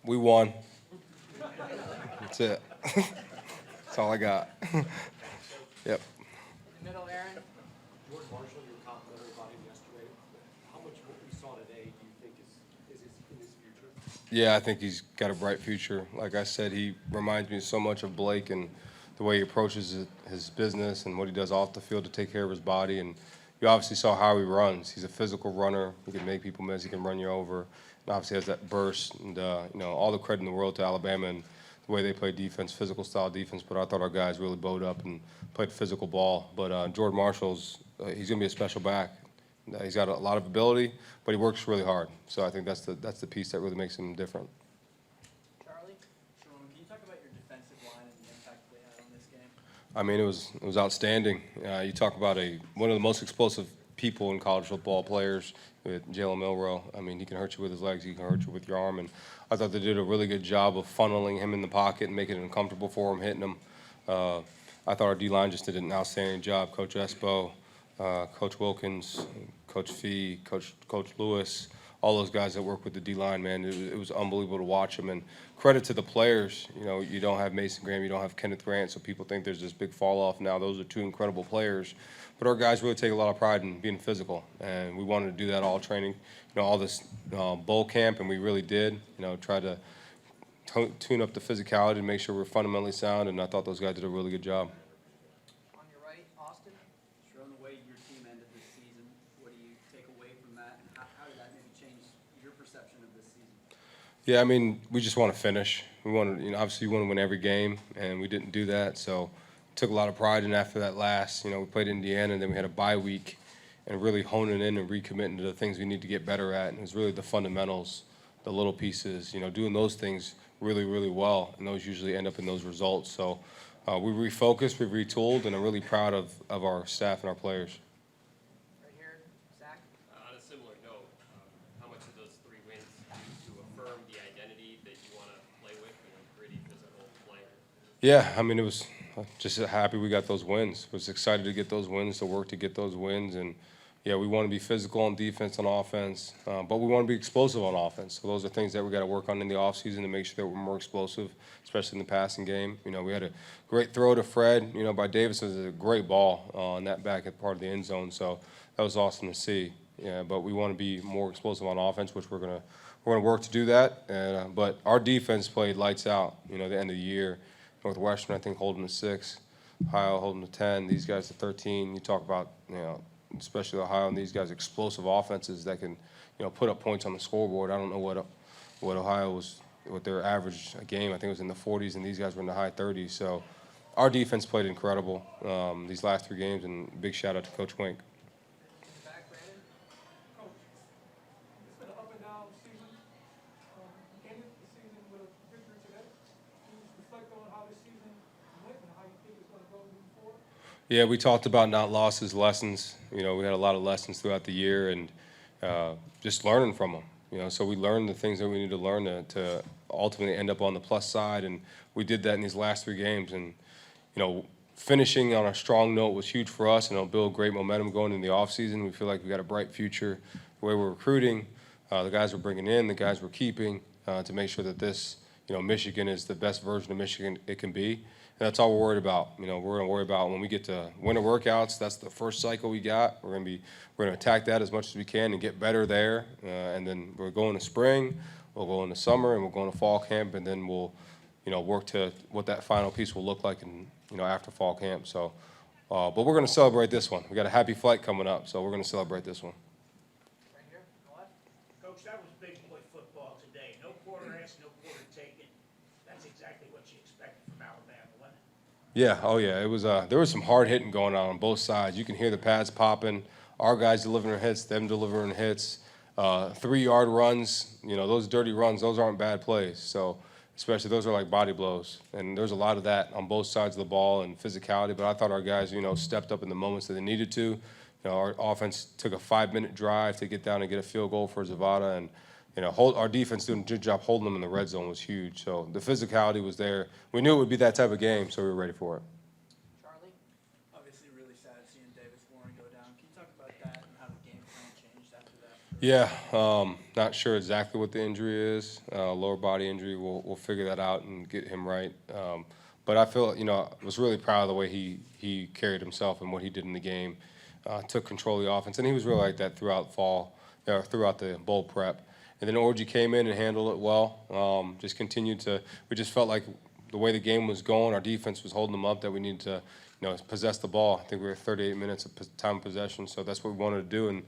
We won. That's it. That's all I got. Yep. In the middle, Aaron. George Marshall, you were complimentary about him yesterday. How much of what we saw today do you think is in his future? Yeah, I think he's got a bright future. Like I said, he reminds me so much of Blake and the way he approaches his business and what he does off the field to take care of his body. And you obviously saw how he runs. He's a physical runner. He can make people miss. He can run you over. And obviously has that burst. And, all the credit in the world to Alabama and the way they play defense, physical style defense. But I thought our guys really bowed up and played physical ball. But Jordan Marshall's, he's going to be a special back. He's got a lot of ability, but he works really hard. So I think that's the piece that really makes him different. Charlie. Sherrone, can you talk about your defensive line and the impact they had on this game? I mean, it was outstanding. You talk about one of the most explosive people in college football players with Jalen Milroe. I mean, he can hurt you with his legs, he can hurt you with your arm, and I thought they did a really good job of funneling him in the pocket and making it uncomfortable for him, hitting him. I thought our D-line just did an outstanding job. Coach Espo, Coach Wilkins, Coach Fee, Coach Lewis, all those guys that work with the D-line, man, it was unbelievable to watch them. And credit to the players. You don't have Mason Graham, you don't have Kenneth Grant, so people think there's this big fall-off now. Those are two incredible players. But our guys really take a lot of pride in being physical, and we wanted to do that all training, all this bowl camp, and we really did, try to tune up the physicality and make sure we're fundamentally sound, and I thought those guys did a really good job. On your right, Austin. Sherrone, the way your team ended this season, what do you take away from that, and how did that maybe change your perception of this season? Yeah, I mean, we just want to finish. We wanted, obviously you want to win every game, and we didn't do that, so took a lot of pride in after that last. We played Indiana, and then we had a bye week, and really honing in and recommitting to the things we need to get better at. And it was really the fundamentals, the little pieces, doing those things really, really well, and those usually end up in those results. So we refocused, we retooled, and I'm really proud of our staff and our players. Right here, Zach. On a similar note, how much of those 3 wins do to affirm the identity that you want to play with and a gritty, physical player? Yeah, I mean, it was just happy we got those wins. Was excited to get those wins, to work to get those wins, and yeah, we want to be physical on defense, on offense, but we want to be explosive on offense. So those are things that we got to work on in the offseason to make sure that we're more explosive, especially in the passing game. We had a great throw to Fred, by Davis. It was a great ball on that back at part of the end zone. So that was awesome to see. Yeah, but we want to be more explosive on offense, which we're gonna work to do that. But our defense played lights out. The end of the year. Northwestern, I think, holding the 6, Ohio holding the 10. These guys the 13. You talk about, especially Ohio and these guys, explosive offenses that can, put up points on the scoreboard. I don't know what Ohio was, what their average game. I think it was in the 40s, and these guys were in the high 30s. So our defense played incredible these last 3 games, and big shout out to Coach Wink. Back, Brandon. Coach, it's been an up and down season. Ended the season with a victory today. Can you reflect on how this season went and how you think it's going to go moving forward? Yeah, we talked about not losses, lessons. We had a lot of lessons throughout the year, and just learning from them. So we learned the things that we need to learn to ultimately end up on the plus side, and we did that in these last 3 games. And finishing on a strong note was huge for us, and it'll build great momentum going into the offseason. We feel like we got a bright future the way we're recruiting, the guys we're bringing in, the guys we're keeping, to make sure that this, Michigan is the best version of Michigan it can be. And that's all we're worried about. We're going to worry about when we get to winter workouts. That's the first cycle we got. We're going to attack that as much as we can and get better there. And then we're going to spring, we'll go into summer, and we'll go into fall camp, and then we'll, work to what that final piece will look like in, after fall camp. So, but we're going to celebrate this one. We got a happy flight coming up, so we're going to celebrate this one. Right here, on the left. Coach, that was big boy football today. No quarter asked, no quarter taken. That's exactly what you expected from Alabama, wasn't it? Yeah, oh yeah, it was. There was some hard hitting going on both sides. You can hear the pads popping. Our guys delivering hits, them delivering hits. 3-yard runs. Those dirty runs. Those aren't bad plays. So, especially those are like body blows. And there's a lot of that on both sides of the ball and physicality. But I thought our guys, stepped up in the moments that they needed to. Our offense took a 5-minute drive to get down and get a field goal for Zavada, and our defense doing a good job holding them in the red zone was huge. So the physicality was there. We knew it would be that type of game, so we were ready for it. Charlie. Obviously, really sad seeing Davis Warren go down. Can you talk about that and how the game plan changed after that? Yeah, not sure exactly what the injury is. Lower body injury. We'll figure that out and get him right. But I feel, I was really proud of the way he carried himself and what he did in the game. Took control of the offense, and he was really like that throughout throughout the bowl prep. And then Orji came in and handled it well. Just continued to. We just felt like the way the game was going, our defense was holding them up. That we needed to, possess the ball. I think we were 38 minutes of time of possession, so that's what we wanted to do, and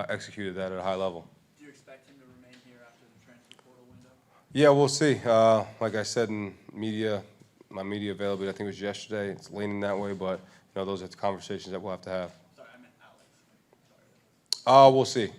executed that at a high level. Do you expect him to remain here after the transfer portal window? Yeah, we'll see. Like I said in my media availability, I think it was yesterday. It's leaning that way, but those are the conversations that we'll have to have. Sorry, I meant Alex. We'll see.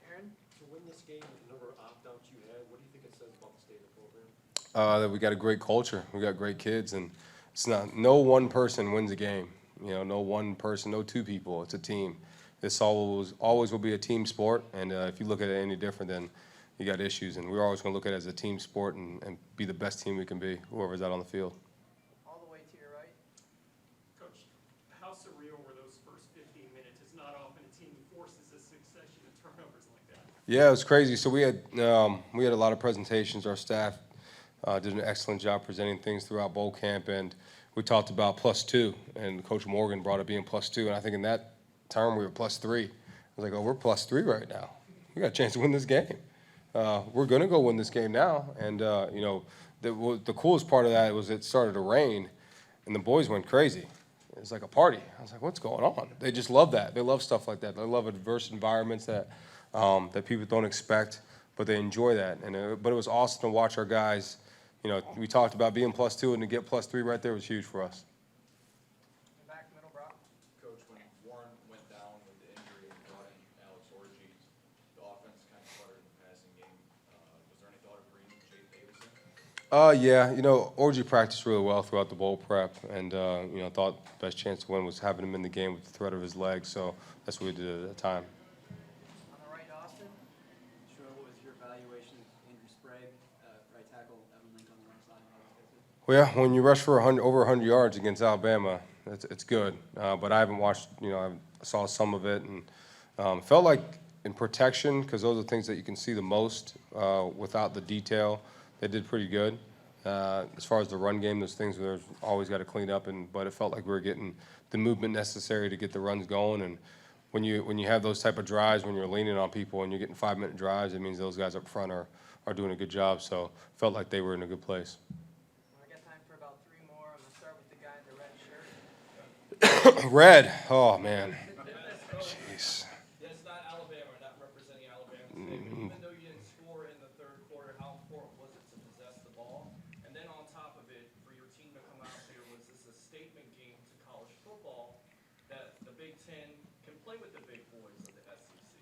Aaron? To win this game, the number of opt-outs you had, what do you think it says about the state of the program? That we got a great culture. We got great kids, and it's not no one person wins a game. No one person, no two people. It's a team. This always will be a team sport, and if you look at it any different, then you got issues. And we're always going to look at it as a team sport and be the best team we can be, whoever's out on the field. All the way to your right. Coach, how surreal were those first 15 minutes? It's not often a team forces a succession of turnovers like that. Yeah, it was crazy. So we had a lot of presentations. Our staff did an excellent job presenting things throughout bowl camp, and we talked about +2, and Coach Morgan brought it being +2, and I think in that term we were +3. I was like, oh, we're +3 right now. We got a chance to win this game. We're going to go win this game now, and the coolest part of that was it started to rain, and the boys went crazy. It was like a party. I was like, what's going on? They just love that. They love stuff like that. They love adverse environments that people don't expect, but they enjoy that. But it was awesome to watch our guys. We talked about being +2, and to get +3 right there was huge for us. In the back middle, Brock. Coach, when Warren went down with the injury and brought in Alex Orji, the offense kind of started in the passing game. Was there any thought of bringing Jay Davidson? Yeah, Orji practiced really well throughout the bowl prep, and thought the best chance to win was having him in the game with the threat of his leg. So that's what we did at the time. On the right, Austin. Sure, what was your evaluation of Andrew Sprague, right tackle, Evan Link on the right side? How was that? Well, yeah, when you rush for over 100 yards against Alabama, it's good. But I haven't watched, I saw some of it, and felt like in protection, because those are the things that you can see the most without the detail, they did pretty good. As far as the run game, those things we've always got to clean up, but it felt like we were getting the movement necessary to get the runs going. And when you have those type of drives, when you're leaning on people and you're getting 5-minute drives, it means those guys up front are doing a good job. So felt like they were in a good place. I got time for about 3 more. I'm going to start with the guy in the red shirt. Red, oh man, jeez. That's not Alabama, not representing Alabama today, but even though you didn't score in the third quarter, how important was it to possess the ball? And then on top of it, for your team to come out there, was this a statement game to college football that the Big Ten can play with the big boys of the SEC?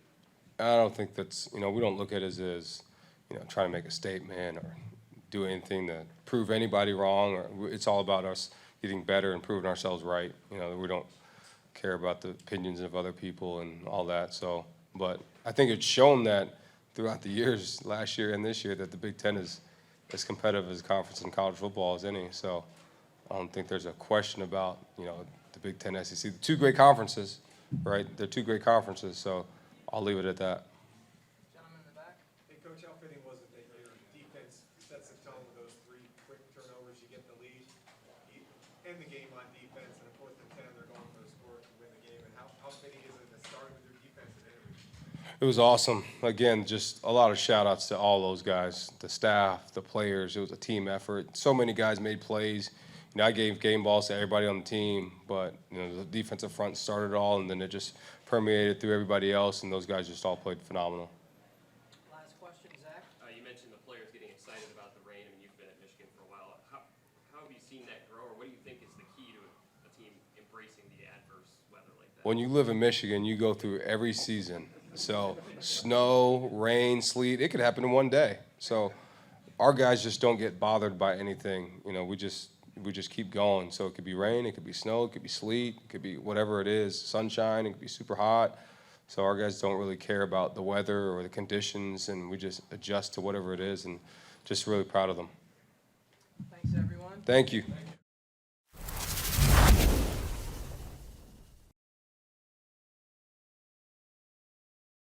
I don't think that's, we don't look at it as trying to make a statement or do anything to prove anybody wrong. It's all about us getting better and proving ourselves right. We don't care about the opinions of other people and all that. So, but I think it's shown that throughout the years, last year and this year, that the Big Ten is as competitive as a conference in college football as any. So I don't think there's a question about, the Big Ten, SEC. The two great conferences, right? They're two great conferences, so I'll leave it at that. Gentleman in the back. Hey, Coach, how fitting was it that your defense sets the tone with those 3 quick turnovers? You get the lead, you end the game on defense, and of course, the 10, they're going for the score to win the game. And how fitting is it that starting with your defense and ending? It was awesome. Again, just a lot of shout-outs to all those guys, the staff, the players. It was a team effort. So many guys made plays. I gave game balls to everybody on the team, but the defensive front started it all, and then it just permeated through everybody else, and those guys just all played phenomenal. Last question, Zach. You mentioned the players getting excited about the rain. I mean, you've been at Michigan for a while. How have you seen that grow, or what do you think is the key to a team embracing the adverse weather like that? When you live in Michigan, you go through every season. So snow, rain, sleet, it could happen in one day. So our guys just don't get bothered by anything. We just keep going. So it could be rain, it could be snow, it could be sleet, it could be whatever it is, sunshine, it could be super hot. So our guys don't really care about the weather or the conditions, and we just adjust to whatever it is, and just really proud of them. Thanks, everyone. Thank you.